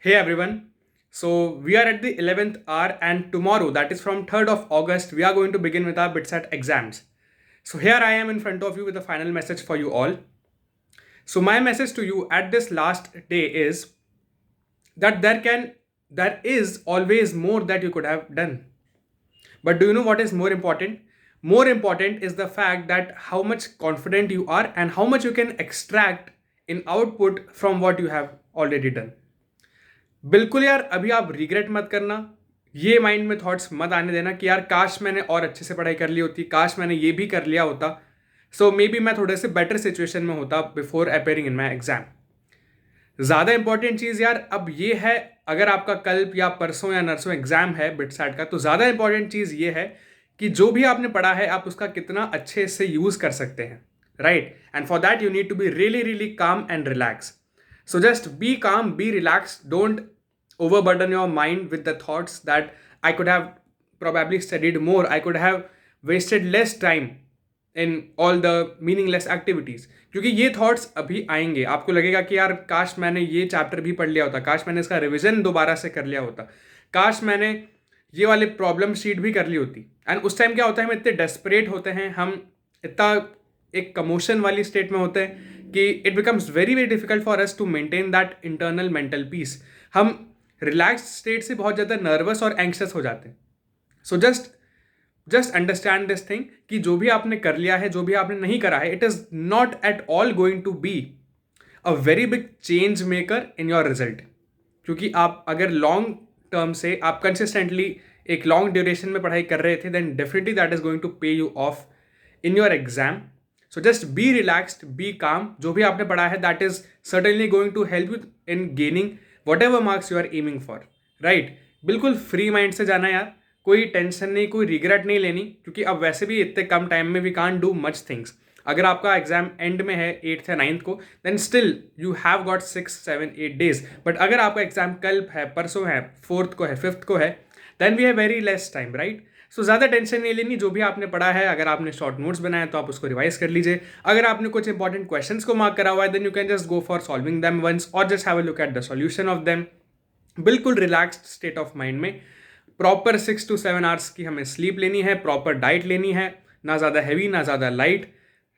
Hey everyone. So we are at the 11th hour and tomorrow, that is from 3rd of August, we are going to begin with our BITSAT exams. So here I am in front of you with a final message for you all. So my message to you at this last day is that there is always more that you could have done. But do you know what is more important? More important is the fact that how much confident you are and how much you can extract in output from what you have already done. बिल्कुल यार, अभी आप regret मत करना। ये mind में thoughts मत आने देना कि यार काश मैंने और अच्छे से पढ़ाई कर ली होती, काश मैंने ये भी कर लिया होता, सो मे बी मैं थोड़े से बेटर सिचुएशन में होता before appearing in my exam. ज़्यादा इंपॉर्टेंट चीज़ यार अब ये है, अगर आपका कल या परसों या नरसों एग्जाम है बिटसैट का, तो ज़्यादा इंपॉर्टेंट चीज़ ये है कि जो भी आपने पढ़ा है आप उसका कितना अच्छे से यूज़ कर सकते हैं, right? And for that you need to be really really calm and relax. So just be calm, be relaxed. Don't overburden your mind with the thoughts that I could have probably studied more. I could have wasted less time in all the meaningless activities. क्योंकि ये thoughts अभी आएंगे, आपको लगेगा कि यार काश मैंने ये चैप्टर भी पढ़ लिया होता, काश मैंने इसका रिविजन दोबारा से कर लिया होता, काश मैंने ये वाले प्रॉब्लम शीट भी कर ली होती. एंड उस टाइम क्या होता है, हम इतने डेस्परेट होते हैं, हम इतना एक कमोशन वाली स्टेट में होते हैं कि it becomes very very difficult for us to maintain that internal mental peace. हम रिलैक्स स्टेट से बहुत ज़्यादा नर्वस और एंक्शस हो जाते हैं. So just understand this thing कि जो भी आपने कर लिया है, जो भी आपने नहीं करा है, it is not at all going to be a very big change maker in your result. क्योंकि आप अगर लॉन्ग टर्म से आप कंसिस्टेंटली एक लॉन्ग ड्यूरेशन में पढ़ाई कर रहे थे, then definitely that is going to pay you off in your exam. So just be relaxed, be calm. जो भी आपने पढ़ा है that is certainly going to help you in gaining whatever marks you are aiming for, right? बिल्कुल free mind से जाना यार, कोई टेंशन नहीं, कोई रिग्रेट नहीं लेनी, क्योंकि अब वैसे भी इतने कम टाइम में we can't do much things. अगर आपका एग्जाम एंड में है 8th या 9th को, then still you have got 6, 7, 8 days. But अगर आपका एग्जाम कल है, परसों है, 4th को है, 5th को है, then we have very less time, right? So ज़्यादा टेंशन नहीं लेनी. जो भी आपने पढ़ा है, अगर आपने शॉर्ट नोट्स बनाए तो आप उसको रिवाइज कर लीजिए. अगर आपने कुछ इंपॉर्टेंट क्वेश्चंस को मार्क करा हुआ है, then you can just go for solving them once और just have a look at the solution of them. बिल्कुल रिलैक्स्ड स्टेट ऑफ माइंड में. प्रॉपर 6 to 7 आवर्स की हमें स्लीप लेनी है, प्रॉपर डाइट लेनी है, ना ज़्यादा हैवी ना ज़्यादा लाइट,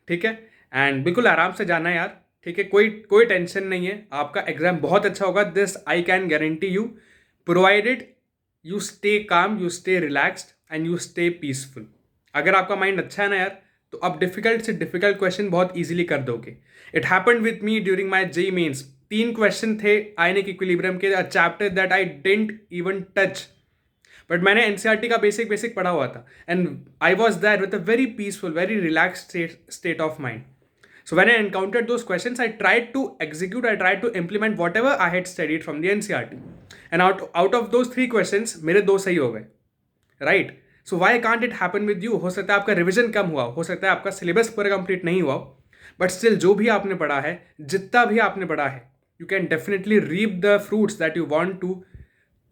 ठीक है? एंड बिल्कुल आराम से जाना है यार, ठीक है? कोई टेंशन नहीं है, आपका एग्जाम बहुत अच्छा होगा. This I can guarantee you, provided you stay calm, you stay relaxed and you stay peaceful. अगर आपका माइंड अच्छा है ना यार, तो आप डिफिकल्ट से डिफिकल्ट क्वेश्चन बहुत ईजिली कर दोगे. It happened with me during my JEE mains. 3 question थे आयनिक इक्विलिब्रियम के, a chapter that I didn't even touch, but मैंने एनसीईआरटी का बेसिक पढ़ा हुआ था and I was that with a very peaceful, very relaxed state of mind. So when I encountered those questions, I tried to execute, I tried to implement whatever I had studied from the NCERT. And out of those 3 questions, मेरे 2 सही हो गए, right? So why can't it happen with you? हो सकता है आपका revision कम हुआ, हो सकता है आपका सिलेबस पूरा कंप्लीट नहीं हुआ, बट स्टिल जो भी आपने पढ़ा है, जितना भी आपने पढ़ा है, you can definitely reap the fruits that you want to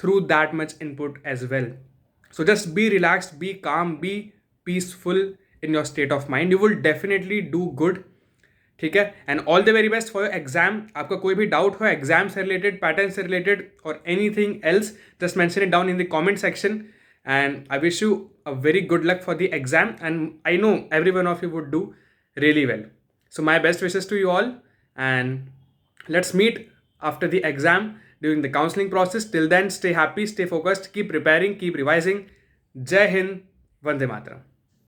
through that much input as well. So just be relaxed, be calm, be peaceful in your state of mind. You will definitely do good. ठीक है? And all the very best for your exam. आपका कोई भी doubt हो exam से related, pattern से related और anything else, just mention it down in the comment section and I wish you a very good luck for the exam and I know every one of you would do really well. So my best wishes to you all and let's meet after the exam during the counseling process. Till then, stay happy, stay focused, keep preparing, keep revising. Jai Hind, Vande Mataram.